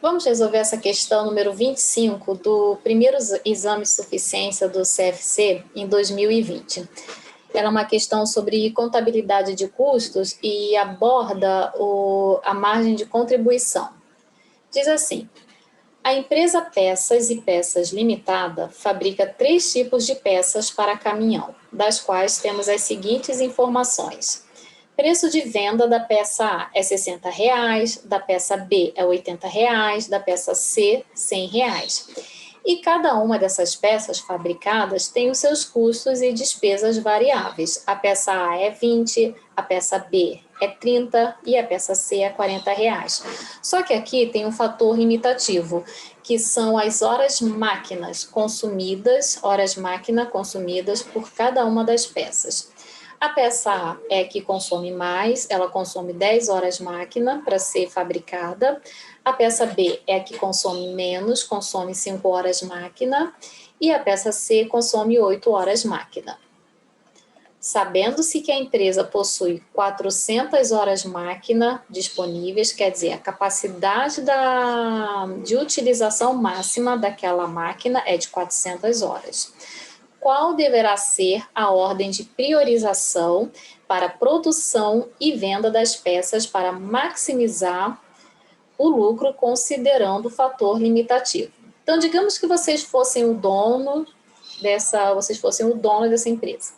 Vamos resolver essa questão número 25 do primeiro exame de suficiência do CFC em 2020. Ela é uma questão sobre contabilidade de custos e aborda a margem de contribuição. Diz assim: a empresa Peças e Peças Limitada fabrica 3 tipos de peças para caminhão, das quais temos as seguintes informações. Preço de venda da peça A é R$ 60, da peça B é R$ 80, da peça C, R$ 100. E cada uma dessas peças fabricadas tem os seus custos e despesas variáveis. A peça A é 20, a peça B é 30 e a peça C é 40 reais. Só que aqui tem um fator limitativo, que são as horas máquina consumidas por cada uma das peças. A peça A é que consome mais, ela consome 10 horas máquina para ser fabricada. A peça B é a que consome menos, consome 5 horas máquina. E a peça C consome 8 horas máquina. Sabendo-se que a empresa possui 400 horas máquina disponíveis, quer dizer, a capacidade de utilização máxima daquela máquina é de 400 horas. Qual deverá ser a ordem de priorização para produção e venda das peças para maximizar o lucro considerando o fator limitativo? Então, digamos que vocês fossem o dono dessa empresa.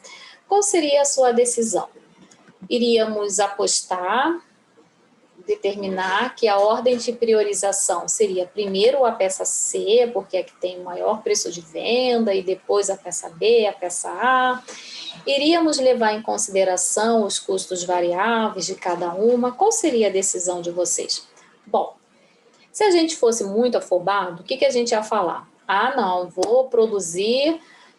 Qual seria a sua decisão? Iríamos apostar, determinar que a ordem de priorização seria primeiro a peça C, porque é que tem o maior preço de venda, e depois a peça B, a peça A. Iríamos levar em consideração os custos variáveis de cada uma. Qual seria a decisão de vocês? Bom, se a gente fosse muito afobado, o que a gente ia falar? Ah, não, vou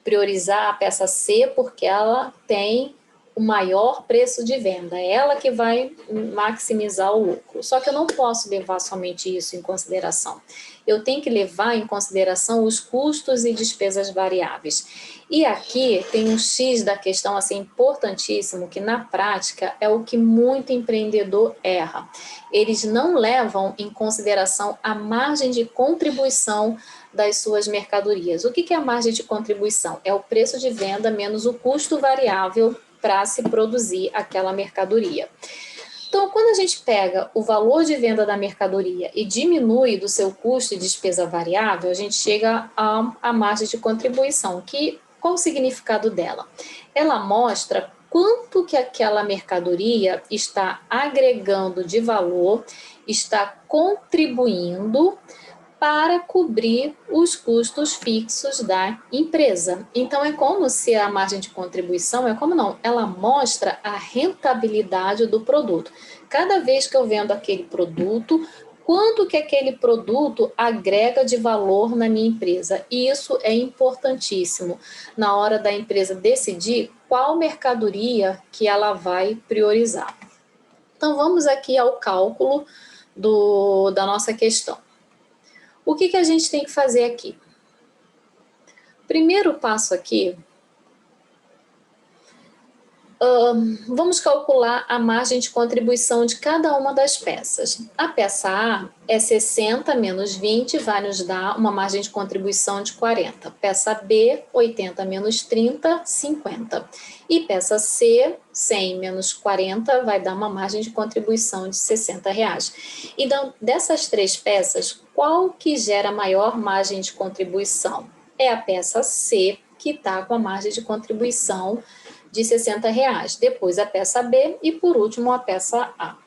priorizar a peça C porque ela tem o maior preço de venda, é ela que vai maximizar o lucro. Só que eu não posso levar somente isso em consideração. Eu tenho que levar em consideração os custos e despesas variáveis. E aqui tem um X da questão assim importantíssimo, que na prática é o que muito empreendedor erra. Eles não levam em consideração a margem de contribuição das suas mercadorias. O que é a margem de contribuição? É o preço de venda menos o custo variável para se produzir aquela mercadoria. Então, quando a gente pega o valor de venda da mercadoria e diminui do seu custo e despesa variável, a gente chega à margem de contribuição. Qual o significado dela? Ela mostra quanto que aquela mercadoria está agregando de valor, está contribuindo para cobrir os custos fixos da empresa. Então, é como se a margem de contribuição, ela mostra a rentabilidade do produto. Cada vez que eu vendo aquele produto, quanto que aquele produto agrega de valor na minha empresa. E isso é importantíssimo na hora da empresa decidir qual mercadoria que ela vai priorizar. Então, vamos aqui ao cálculo da nossa questão. O que a gente tem que fazer aqui? Primeiro passo aqui, vamos calcular a margem de contribuição de cada uma das peças. A peça A é 60 menos 20, vai nos dar uma margem de contribuição de 40. Peça B, 80 menos 30, 50. E peça C, 100 menos 40, vai dar uma margem de contribuição de 60 reais. Então, dessas 3 peças, qual que gera maior margem de contribuição? É a peça C, que está com a margem de contribuição de 60 reais. Depois a peça B e, por último, a peça A.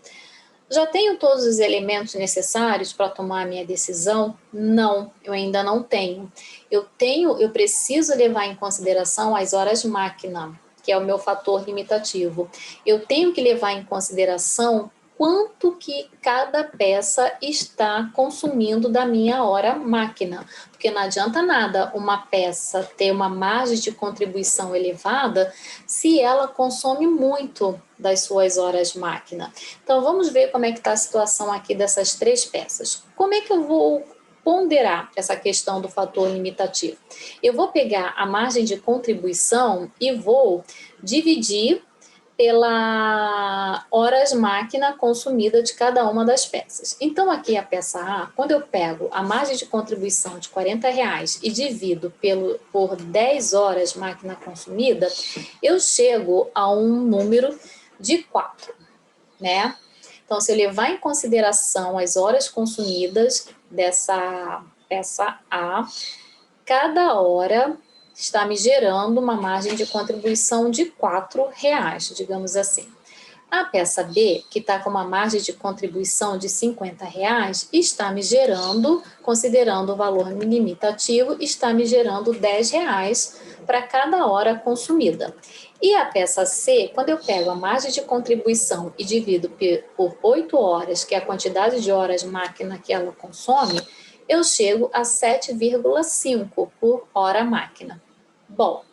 Já tenho todos os elementos necessários para tomar a minha decisão? Não, eu ainda não tenho. Eu preciso levar em consideração as horas máquina, que é o meu fator limitativo. Eu tenho que levar em consideração quanto que cada peça está consumindo da minha hora máquina, porque não adianta nada uma peça ter uma margem de contribuição elevada se ela consome muito das suas horas máquina. Então, vamos ver como é que está a situação aqui dessas 3 peças. Como é que eu vou ponderar essa questão do fator limitativo? Eu vou pegar a margem de contribuição e vou dividir pela horas máquina consumida de cada uma das peças. Então, aqui a peça A, quando eu pego a margem de contribuição de R$ 40 e divido por 10 horas máquina consumida, eu chego a um número de 4, né? Então, se eu levar em consideração as horas consumidas dessa peça A, cada hora está me gerando uma margem de contribuição de R$ 4, digamos assim. A peça B, que está com uma margem de contribuição de R$ 50, está me gerando, considerando o valor limitativo, está me gerando R$ 10 para cada hora consumida. E a peça C, quando eu pego a margem de contribuição e divido por 8 horas, que é a quantidade de horas máquina que ela consome, eu chego a 7,5 por hora máquina. Bom,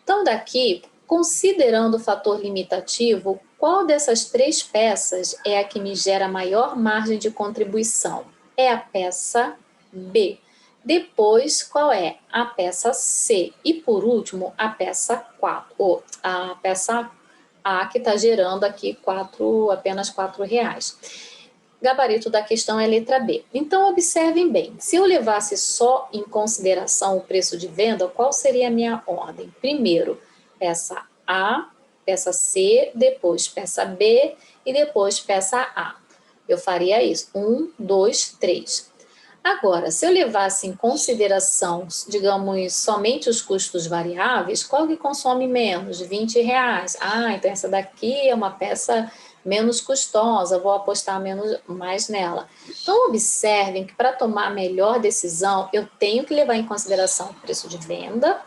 então daqui, considerando o fator limitativo, qual dessas 3 peças é a que me gera maior margem de contribuição? É a peça B. Depois, qual é? A peça C. E por último, a peça 4, ou a peça A, que está gerando aqui apenas R$ 4. Gabarito da questão é a letra B. Então, observem bem, se eu levasse só em consideração o preço de venda, qual seria a minha ordem? Primeiro, peça A, peça C, depois peça B e depois peça A. Eu faria isso, 1, 2, 3. Agora, se eu levasse em consideração, digamos, somente os custos variáveis, qual que consome menos? R$ 20. Então essa daqui é uma peça menos custosa, vou apostar mais nela. Então, observem que para tomar a melhor decisão, eu tenho que levar em consideração o preço de venda,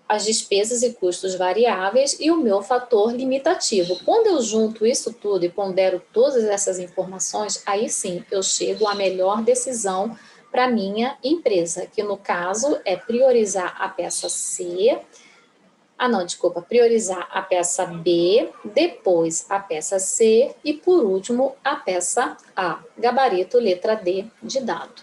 as despesas e custos variáveis e o meu fator limitativo. Quando eu junto isso tudo e pondero todas essas informações, aí sim eu chego à melhor decisão para a minha empresa, que no caso é priorizar a peça C, priorizar a peça B, depois a peça C e por último a peça A. Gabarito letra D de dado.